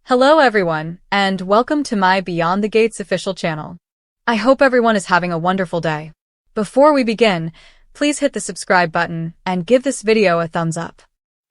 Hello everyone, and welcome to my Beyond the Gates official channel. I hope everyone is having a wonderful day. Before we begin, please hit the subscribe button and give this video a thumbs up.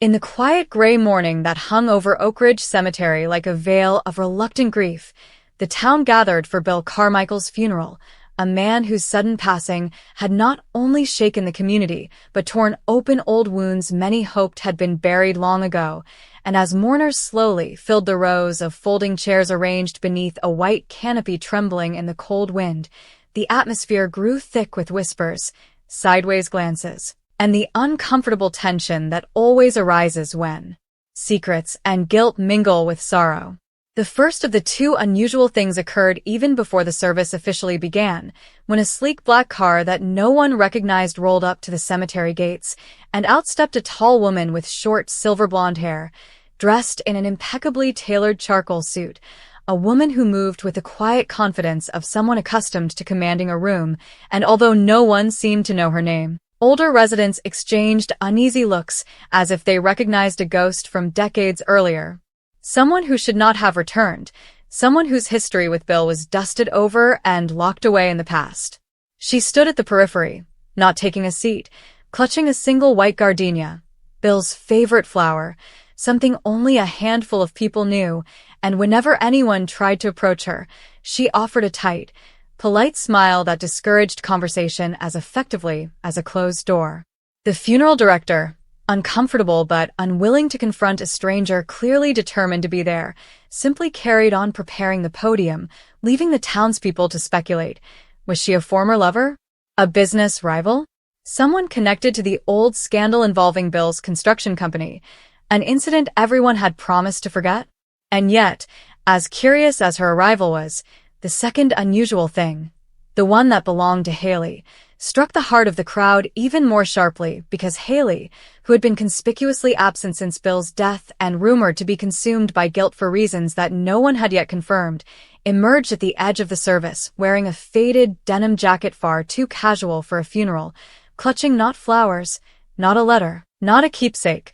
In the quiet gray morning that hung over Oak Ridge Cemetery like a veil of reluctant grief, the town gathered for Bill Carmichael's funeral, a man whose sudden passing had not only shaken the community, but torn open old wounds many hoped had been buried long ago. And as mourners slowly filled the rows of folding chairs arranged beneath a white canopy trembling in the cold wind, the atmosphere grew thick with whispers, sideways glances, and the uncomfortable tension that always arises when secrets and guilt mingle with sorrow. The first of the two unusual things occurred even before the service officially began, when a sleek black car that no one recognized rolled up to the cemetery gates, and out stepped a tall woman with short silver blonde hair, dressed in an impeccably tailored charcoal suit, a woman who moved with the quiet confidence of someone accustomed to commanding a room, and although no one seemed to know her name, older residents exchanged uneasy looks as if they recognized a ghost from decades earlier. Someone who should not have returned, someone whose history with Bill was dusted over and locked away in the past. She stood at the periphery, not taking a seat, clutching a single white gardenia, Bill's favorite flower, something only a handful of people knew, and whenever anyone tried to approach her, she offered a tight, polite smile that discouraged conversation as effectively as a closed door. The funeral director, uncomfortable but unwilling to confront a stranger clearly determined to be there, simply carried on preparing the podium, leaving the townspeople to speculate. Was she a former lover? A business rival? Someone connected to the old scandal involving Bill's construction company, an incident everyone had promised to forget? And yet, as curious as her arrival was, the second unusual thing, the one that belonged to Hayley, struck the heart of the crowd even more sharply because Hayley, who had been conspicuously absent since Bill's death and rumored to be consumed by guilt for reasons that no one had yet confirmed, emerged at the edge of the service wearing a faded denim jacket far too casual for a funeral, clutching not flowers, not a letter, not a keepsake,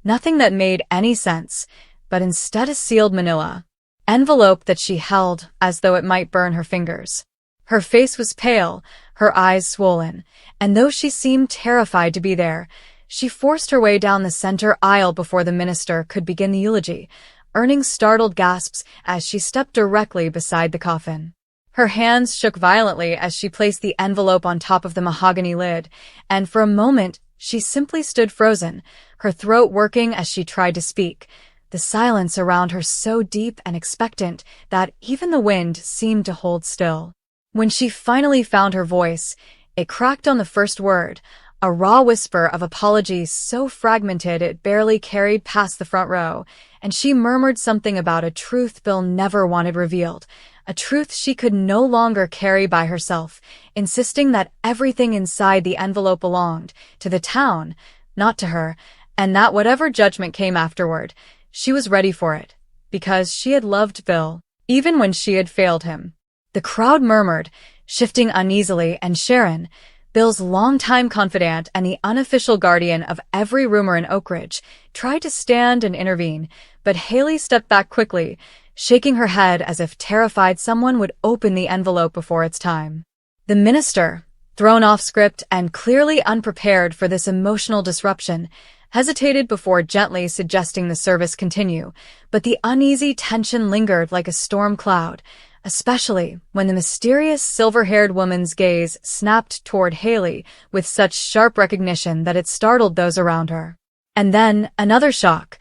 nothing that made any sense, but instead a sealed manila envelope that she held as though it might burn her fingers. Her face was pale, her eyes swollen, and though she seemed terrified to be there, she forced her way down the center aisle before the minister could begin the eulogy, earning startled gasps as she stepped directly beside the coffin. Her hands shook violently as she placed the envelope on top of the mahogany lid, and for a moment she simply stood frozen, her throat working as she tried to speak, the silence around her so deep and expectant that even the wind seemed to hold still. When she finally found her voice, it cracked on the first word, a raw whisper of apology so fragmented it barely carried past the front row, and she murmured something about a truth Bill never wanted revealed, a truth she could no longer carry by herself, insisting that everything inside the envelope belonged to the town, not to her, and that whatever judgment came afterward, she was ready for it, because she had loved Bill, even when she had failed him. The crowd murmured, shifting uneasily, and Sharon, Bill's longtime confidant and the unofficial guardian of every rumor in Oak Ridge, tried to stand and intervene, but Hayley stepped back quickly, shaking her head as if terrified someone would open the envelope before its time. The minister, thrown off script and clearly unprepared for this emotional disruption, hesitated before gently suggesting the service continue, but the uneasy tension lingered like a storm cloud, especially when the mysterious silver-haired woman's gaze snapped toward Hayley with such sharp recognition that it startled those around her. And then, another shock.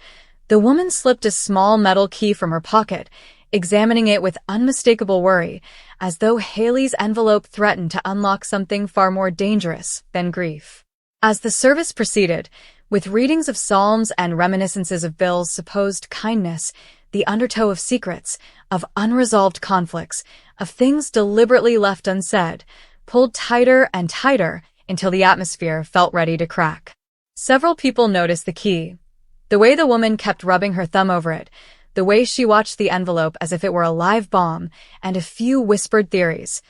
The woman slipped a small metal key from her pocket, examining it with unmistakable worry, as though Hayley's envelope threatened to unlock something far more dangerous than grief. As the service proceeded, with readings of psalms and reminiscences of Bill's supposed kindness, the undertow of secrets, of unresolved conflicts, of things deliberately left unsaid, pulled tighter and tighter until the atmosphere felt ready to crack. Several people noticed the key, the way the woman kept rubbing her thumb over it, the way she watched the envelope as if it were a live bomb, and a few whispered theories.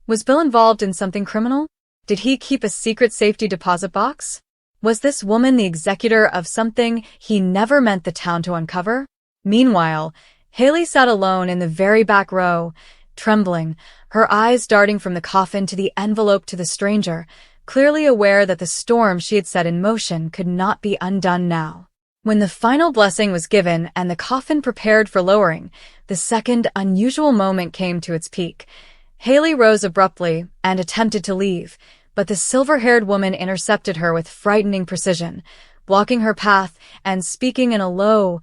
Was Bill involved in something criminal? Did he keep a secret safety deposit box? Was this woman the executor of something he never meant the town to uncover? Meanwhile, Hayley sat alone in the very back row, trembling, her eyes darting from the coffin to the envelope to the stranger, clearly aware that the storm she had set in motion could not be undone now. When the final blessing was given and the coffin prepared for lowering, the second unusual moment came to its peak. Hayley rose abruptly and attempted to leave, but the silver-haired woman intercepted her with frightening precision, blocking her path and speaking in a low,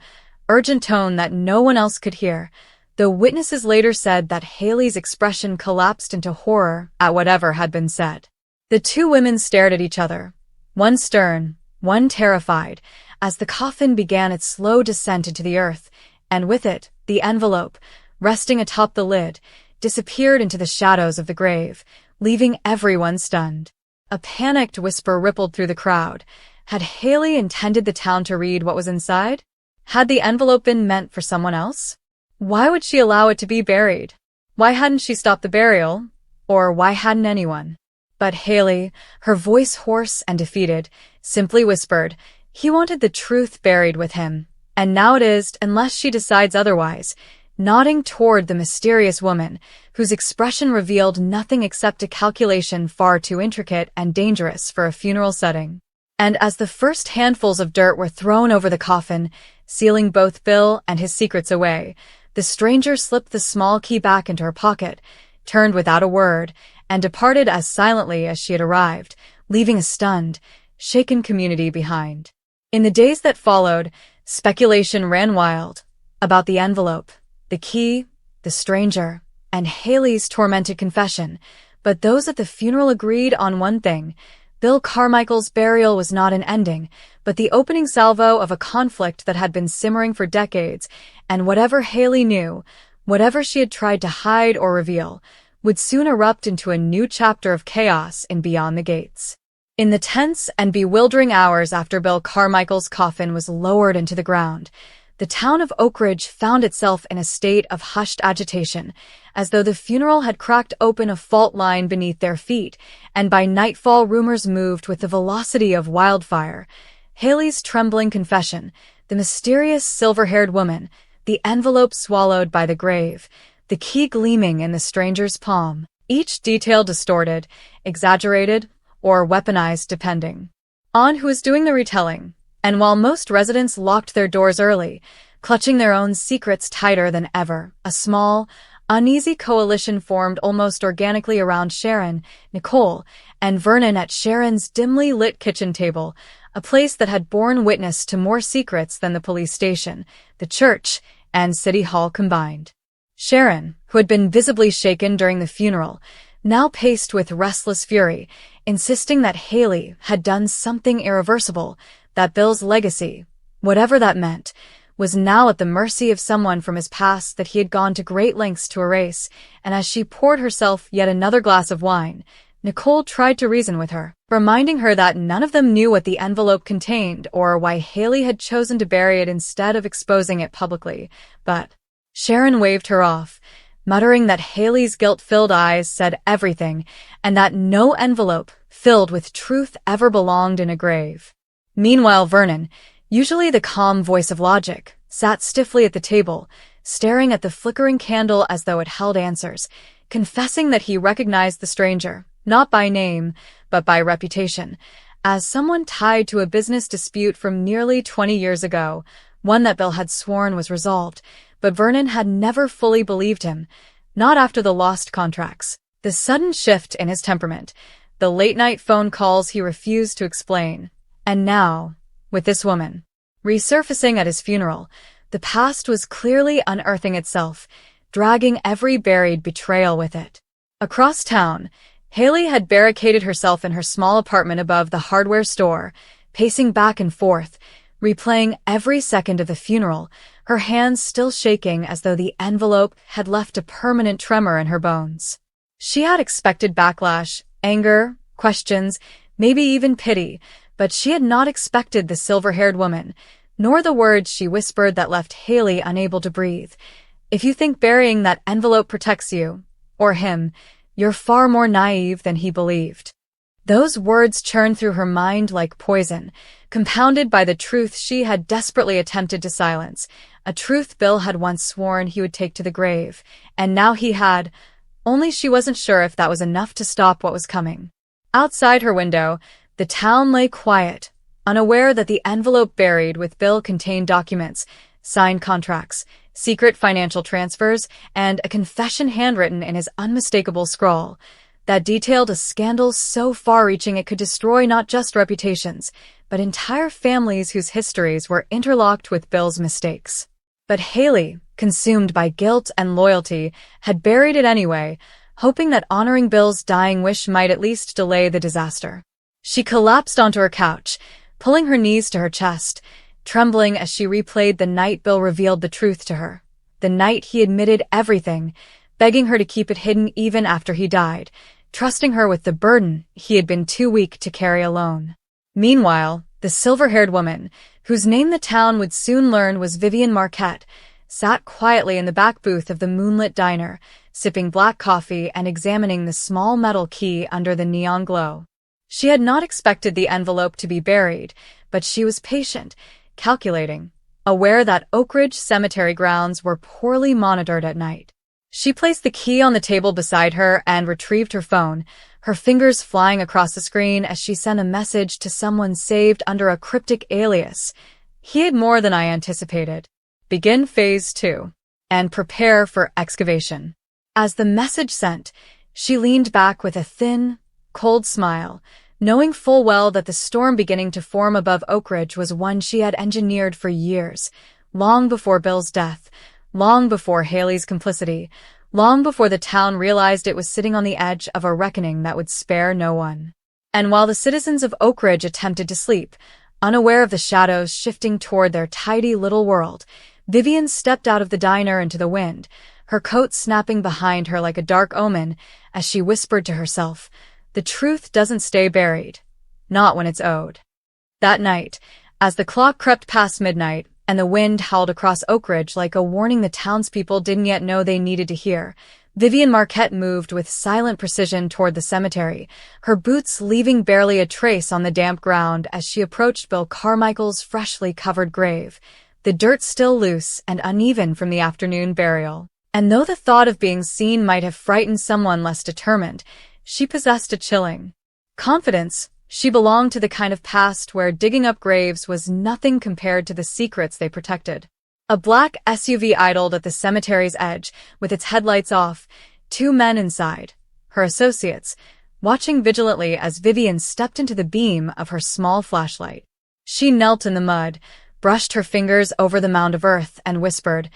urgent tone that no one else could hear, though witnesses later said that Hayley's expression collapsed into horror at whatever had been said. The two women stared at each other, one stern, one terrified, as the coffin began its slow descent into the earth, and with it, the envelope, resting atop the lid, disappeared into the shadows of the grave, leaving everyone stunned. A panicked whisper rippled through the crowd. Had Hayley intended the town to read what was inside? Had the envelope been meant for someone else? Why would she allow it to be buried? Why hadn't she stopped the burial? Or why hadn't anyone? But Hayley, her voice hoarse and defeated, simply whispered, "He wanted the truth buried with him, and now it is, unless she decides otherwise," nodding toward the mysterious woman, whose expression revealed nothing except a calculation far too intricate and dangerous for a funeral setting. And as the first handfuls of dirt were thrown over the coffin, sealing both Bill and his secrets away, the stranger slipped the small key back into her pocket, turned without a word, and departed as silently as she had arrived, leaving a stunned, shaken community behind. In the days that followed, speculation ran wild about the envelope, the key, the stranger, and Hayley's tormented confession, but those at the funeral agreed on one thing: Bill Carmichael's burial was not an ending, but the opening salvo of a conflict that had been simmering for decades, and whatever Hayley knew, whatever she had tried to hide or reveal, would soon erupt into a new chapter of chaos in Beyond the Gates. In the tense and bewildering hours after Bill Carmichael's coffin was lowered into the ground, the town of Oak Ridge found itself in a state of hushed agitation, as though the funeral had cracked open a fault line beneath their feet, and by nightfall rumors moved with the velocity of wildfire. Hayley's trembling confession, the mysterious silver-haired woman, the envelope swallowed by the grave, the key gleaming in the stranger's palm, each detail distorted, exaggerated, or weaponized depending on who is doing the retelling. And while most residents locked their doors early, clutching their own secrets tighter than ever, a small, uneasy coalition formed almost organically around Sharon, Nicole, and Vernon at Sharon's dimly lit kitchen table, a place that had borne witness to more secrets than the police station, the church, and City Hall combined. Sharon, who had been visibly shaken during the funeral, now paced with restless fury, insisting that Hayley had done something irreversible, that Bill's legacy, whatever that meant, was now at the mercy of someone from his past that he had gone to great lengths to erase, and as she poured herself yet another glass of wine, Nicole tried to reason with her, reminding her that none of them knew what the envelope contained or why Hayley had chosen to bury it instead of exposing it publicly, but Sharon waved her off, muttering that Hayley's guilt-filled eyes said everything, and that no envelope filled with truth ever belonged in a grave. Meanwhile, Vernon, usually the calm voice of logic, sat stiffly at the table, staring at the flickering candle as though it held answers, confessing that he recognized the stranger, not by name, but by reputation, as someone tied to a business dispute from nearly 20 years ago, one that Bill had sworn was resolved, but Vernon had never fully believed him, not after the lost contracts, the sudden shift in his temperament, the late-night phone calls he refused to explain. And now, with this woman resurfacing at his funeral, the past was clearly unearthing itself, dragging every buried betrayal with it. Across town, Hayley had barricaded herself in her small apartment above the hardware store, pacing back and forth, replaying every second of the funeral, her hands still shaking as though the envelope had left a permanent tremor in her bones. She had expected backlash, anger, questions, maybe even pity, but she had not expected the silver-haired woman, nor the words she whispered that left Hayley unable to breathe. "If you think burying that envelope protects you, or him, you're far more naive than he believed." Those words churned through her mind like poison, compounded by the truth she had desperately attempted to silence, a truth Bill had once sworn he would take to the grave, and now he had, only she wasn't sure if that was enough to stop what was coming. Outside her window, the town lay quiet, unaware that the envelope buried with Bill contained documents, signed contracts, secret financial transfers, and a confession handwritten in his unmistakable scrawl that detailed a scandal so far-reaching it could destroy not just reputations, but entire families whose histories were interlocked with Bill's mistakes. But Hayley, consumed by guilt and loyalty, had buried it anyway, hoping that honoring Bill's dying wish might at least delay the disaster. She collapsed onto her couch, pulling her knees to her chest, trembling as she replayed the night Bill revealed the truth to her. The night he admitted everything, begging her to keep it hidden even after he died, trusting her with the burden he had been too weak to carry alone. Meanwhile, the silver-haired woman, whose name the town would soon learn was Vivian Marquette, sat quietly in the back booth of the moonlit diner, sipping black coffee and examining the small metal key under the neon glow. She had not expected the envelope to be buried, but she was patient, calculating, aware that Oak Ridge cemetery grounds were poorly monitored at night. She placed the key on the table beside her and retrieved her phone, her fingers flying across the screen as she sent a message to someone saved under a cryptic alias. He had more than I anticipated. Begin Phase 2. And prepare for excavation. As the message sent, she leaned back with a thin, cold smile, knowing full well that the storm beginning to form above Oak Ridge was one she had engineered for years, long before Bill's death, long before Hayley's complicity, long before the town realized it was sitting on the edge of a reckoning that would spare no one. And while the citizens of Oak Ridge attempted to sleep, unaware of the shadows shifting toward their tidy little world, Vivian stepped out of the diner into the wind, her coat snapping behind her like a dark omen, as she whispered to herself, "The truth doesn't stay buried. Not when it's owed." That night, as the clock crept past midnight, and the wind howled across Oak Ridge like a warning the townspeople didn't yet know they needed to hear, Vivian Marquette moved with silent precision toward the cemetery, her boots leaving barely a trace on the damp ground as she approached Bill Carmichael's freshly covered grave, the dirt still loose and uneven from the afternoon burial. And though the thought of being seen might have frightened someone less determined, she possessed a chilling confidence. She belonged to the kind of past where digging up graves was nothing compared to the secrets they protected. A black SUV idled at the cemetery's edge, with its headlights off, two men inside, her associates, watching vigilantly as Vivian stepped into the beam of her small flashlight. She knelt in the mud, brushed her fingers over the mound of earth, and whispered,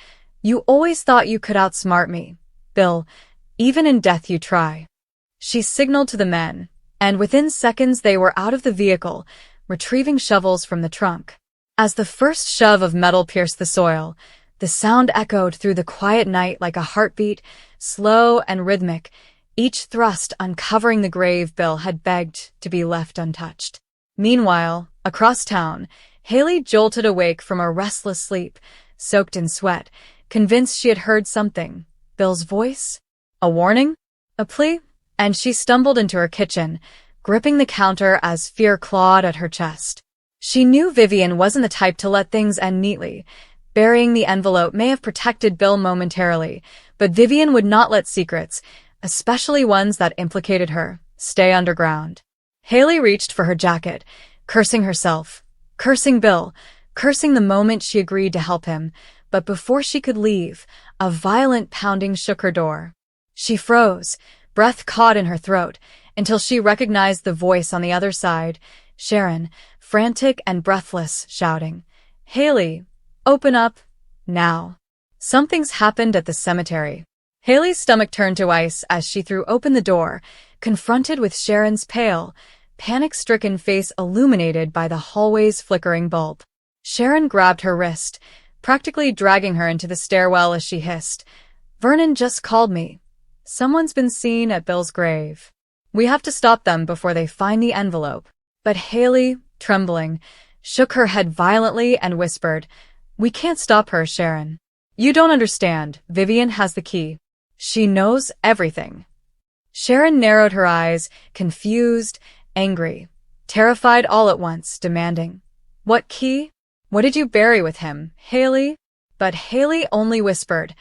"You always thought you could outsmart me, Bill. Even in death you try." She signaled to the men, and within seconds they were out of the vehicle, retrieving shovels from the trunk. As the first shove of metal pierced the soil, the sound echoed through the quiet night like a heartbeat, slow and rhythmic, each thrust uncovering the grave Bill had begged to be left untouched. Meanwhile, across town, Hayley jolted awake from a restless sleep, soaked in sweat, convinced she had heard something. Bill's voice? A warning? A plea? And she stumbled into her kitchen, gripping the counter as fear clawed at her chest. She knew Vivian wasn't the type to let things end neatly. Burying the envelope may have protected Bill momentarily, but Vivian would not let secrets, especially ones that implicated her, stay underground. Hayley reached for her jacket, cursing herself, cursing Bill, cursing the moment she agreed to help him, but before she could leave, a violent pounding shook her door. She froze, breath caught in her throat, until she recognized the voice on the other side, Sharon, frantic and breathless, shouting, "Hayley, open up, now. Something's happened at the cemetery." Hayley's stomach turned to ice as she threw open the door, confronted with Sharon's pale, panic-stricken face illuminated by the hallway's flickering bulb. Sharon grabbed her wrist, practically dragging her into the stairwell as she hissed, "Vernon just called me. Someone's been seen at Bill's grave. We have to stop them before they find the envelope." But Hayley, trembling, shook her head violently and whispered, "We can't stop her, Sharon. You don't understand. Vivian has the key. She knows everything." Sharon narrowed her eyes, confused, angry, terrified all at once, demanding, "What key? What did you bury with him, Hayley?" But Hayley only whispered,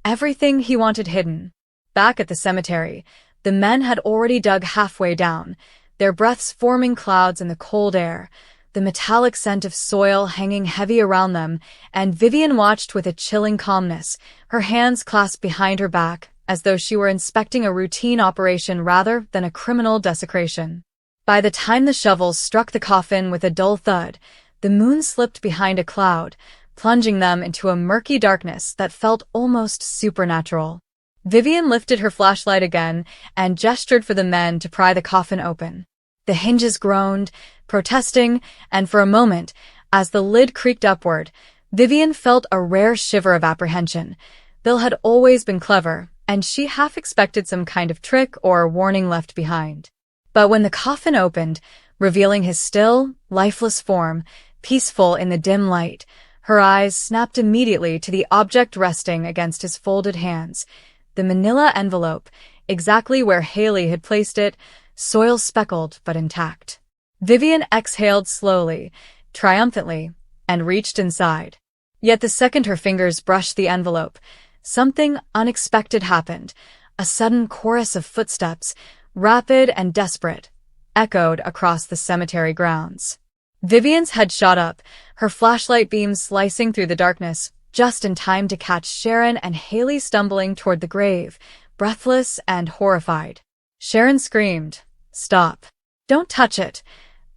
"Everything he wanted hidden." Back at the cemetery, the men had already dug halfway down, their breaths forming clouds in the cold air, the metallic scent of soil hanging heavy around them, and Vivian watched with a chilling calmness, her hands clasped behind her back, as though she were inspecting a routine operation rather than a criminal desecration. By the time the shovels struck the coffin with a dull thud, the moon slipped behind a cloud, plunging them into a murky darkness that felt almost supernatural. Vivian lifted her flashlight again and gestured for the men to pry the coffin open. The hinges groaned, protesting, and for a moment, as the lid creaked upward, Vivian felt a rare shiver of apprehension. Bill had always been clever, and she half expected some kind of trick or warning left behind. But when the coffin opened, revealing his still, lifeless form, peaceful in the dim light, her eyes snapped immediately to the object resting against his folded hands, the manila envelope, exactly where Hayley had placed it, soil-speckled but intact. Vivian exhaled slowly, triumphantly, and reached inside. Yet the second her fingers brushed the envelope, something unexpected happened. A sudden chorus of footsteps, rapid and desperate, echoed across the cemetery grounds. Vivian's head shot up, her flashlight beams slicing through the darkness, just in time to catch Sharon and Hayley stumbling toward the grave, breathless and horrified. Sharon screamed, "Stop. Don't touch it,"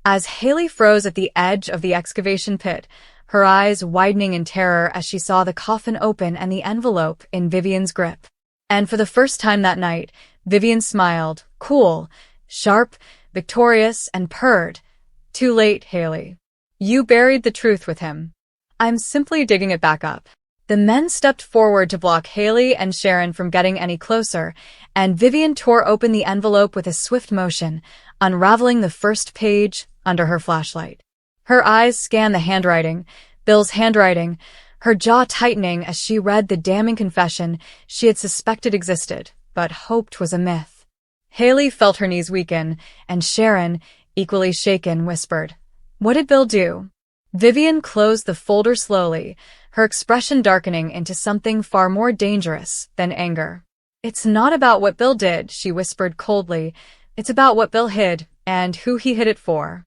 as Hayley froze at the edge of the excavation pit, her eyes widening in terror as she saw the coffin open and the envelope in Vivian's grip. And for the first time that night, Vivian smiled, cool, sharp, victorious, and purred. "Too late, Hayley. You buried the truth with him. I'm simply digging it back up." The men stepped forward to block Hayley and Sharon from getting any closer, and Vivian tore open the envelope with a swift motion, unraveling the first page under her flashlight. Her eyes scanned the handwriting, Bill's handwriting, her jaw tightening as she read the damning confession she had suspected existed, but hoped was a myth. Hayley felt her knees weaken, and Sharon, equally shaken, whispered, "What did Bill do?" Vivian closed the folder slowly, her expression darkening into something far more dangerous than anger. "It's not about what Bill did," she whispered coldly. "It's about what Bill hid, and who he hid it for."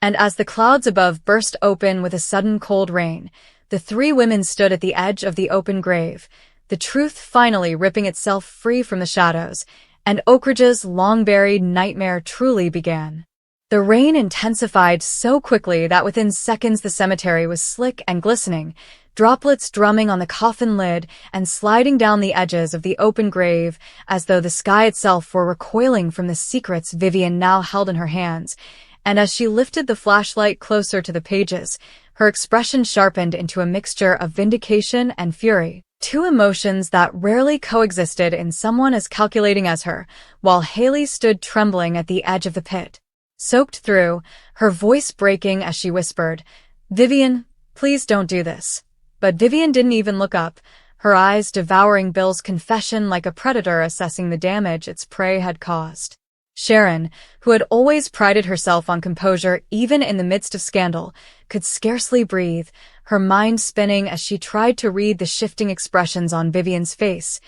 And as the clouds above burst open with a sudden cold rain, the three women stood at the edge of the open grave, the truth finally ripping itself free from the shadows, and Oakridge's long-buried nightmare truly began. The rain intensified so quickly that within seconds the cemetery was slick and glistening, droplets drumming on the coffin lid and sliding down the edges of the open grave as though the sky itself were recoiling from the secrets Vivian now held in her hands. And as she lifted the flashlight closer to the pages, her expression sharpened into a mixture of vindication and fury, two emotions that rarely coexisted in someone as calculating as her, while Hayley stood trembling at the edge of the pit. Soaked through, her voice breaking as she whispered, "Vivian, please don't do this." But Vivian didn't even look up, her eyes devouring Bill's confession like a predator assessing the damage its prey had caused. Sharon, who had always prided herself on composure even in the midst of scandal, could scarcely breathe, her mind spinning as she tried to read the shifting expressions on Vivian's face.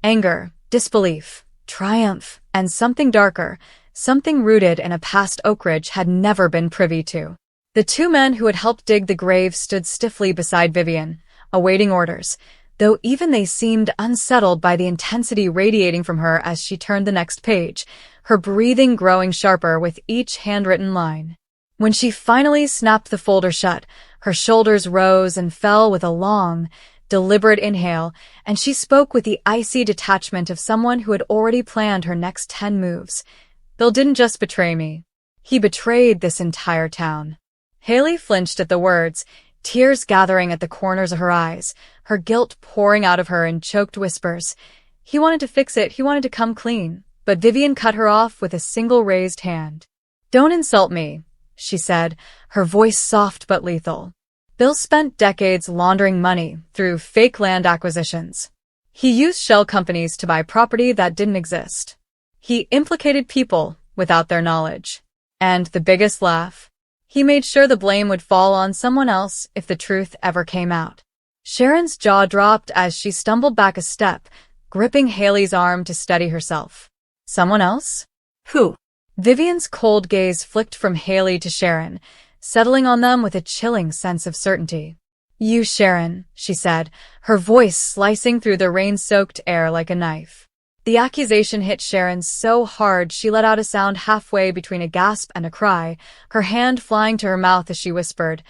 Anger, disbelief, triumph, and something darker, something rooted in a past Oakridge had never been privy to. The two men who had helped dig the grave stood stiffly beside Vivian, awaiting orders, though even they seemed unsettled by the intensity radiating from her as she turned the next page, her breathing growing sharper with each handwritten line. When she finally snapped the folder shut, her shoulders rose and fell with a long, deliberate inhale, and she spoke with the icy detachment of someone who had already planned her next 10 moves. "Bill didn't just betray me. He betrayed this entire town." Hayley flinched at the words, tears gathering at the corners of her eyes, her guilt pouring out of her in choked whispers. "He wanted to fix it, he wanted to come clean." But Vivian cut her off with a single raised hand. "Don't insult me," she said, her voice soft but lethal. "Bill spent decades laundering money through fake land acquisitions. He used shell companies to buy property that didn't exist. He implicated people without their knowledge. And the biggest laugh? He made sure the blame would fall on someone else if the truth ever came out. Sharon's jaw dropped as she stumbled back a step, gripping Hayley's arm to steady herself. Someone else? Who? Vivian's cold gaze flicked from Hayley to Sharon, settling on them with a chilling sense of certainty. You, Sharon, she said, her voice slicing through the rain-soaked air like a knife. The accusation hit Sharon so hard she let out a sound halfway between a gasp and a cry, her hand flying to her mouth as she whispered,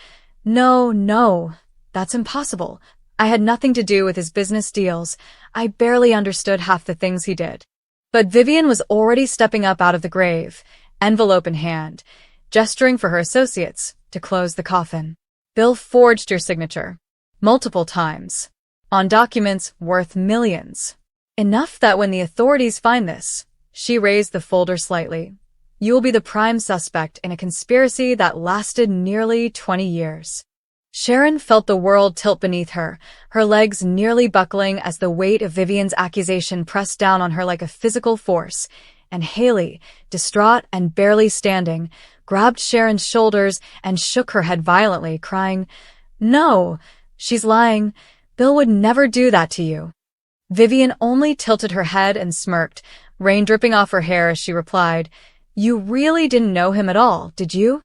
No, no, that's impossible. I had nothing to do with his business deals. I barely understood half the things he did. But Vivian was already stepping up out of the grave, envelope in hand, gesturing for her associates to close the coffin. Bill forged your signature. Multiple times. On documents worth millions. Enough that when the authorities find this, she raised the folder slightly. You will be the prime suspect in a conspiracy that lasted nearly 20 years. Sharon felt the world tilt beneath her, her legs nearly buckling as the weight of Vivian's accusation pressed down on her like a physical force, and Hayley, distraught and barely standing, grabbed Sharon's shoulders and shook her head violently, crying, No, she's lying. Bill would never do that to you. Vivian only tilted her head and smirked, rain dripping off her hair as she replied, You really didn't know him at all, did you?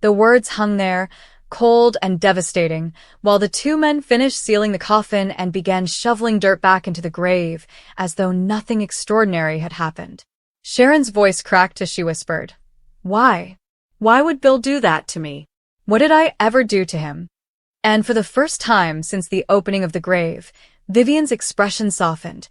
The words hung there, cold and devastating, while the two men finished sealing the coffin and began shoveling dirt back into the grave, as though nothing extraordinary had happened. Sharon's voice cracked as she whispered, Why? Why would Bill do that to me? What did I ever do to him? And for the first time since the opening of the grave, Vivian's expression softened,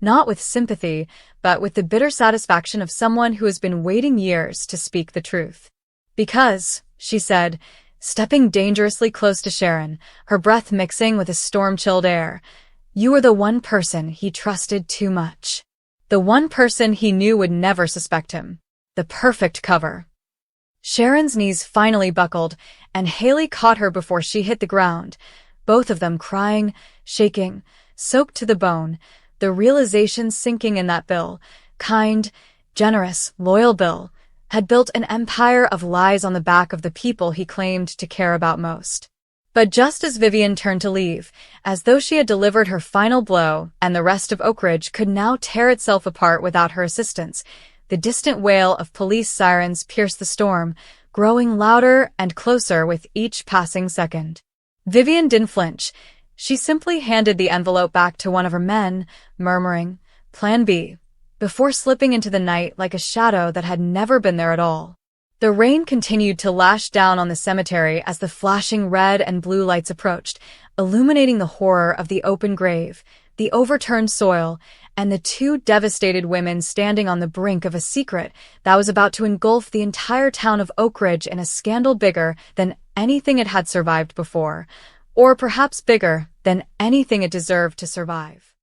not with sympathy, but with the bitter satisfaction of someone who has been waiting years to speak the truth. Because, she said, stepping dangerously close to Sharon, her breath mixing with a storm-chilled air, you were the one person he trusted too much. The one person he knew would never suspect him. The perfect cover. Sharon's knees finally buckled, and Hayley caught her before she hit the ground, both of them crying, shaking, soaked to the bone, the realization sinking in that Bill, kind, generous, loyal Bill, had built an empire of lies on the back of the people he claimed to care about most. But just as Vivian turned to leave, as though she had delivered her final blow and the rest of Oak Ridge could now tear itself apart without her assistance, the distant wail of police sirens pierced the storm, growing louder and closer with each passing second. Vivian didn't flinch. She simply handed the envelope back to one of her men, murmuring, Plan B, before slipping into the night like a shadow that had never been there at all. The rain continued to lash down on the cemetery as the flashing red and blue lights approached, illuminating the horror of the open grave, the overturned soil, and the two devastated women standing on the brink of a secret that was about to engulf the entire town of Oak Ridge in a scandal bigger than anything it had survived before, or perhaps bigger than anything it deserved to survive.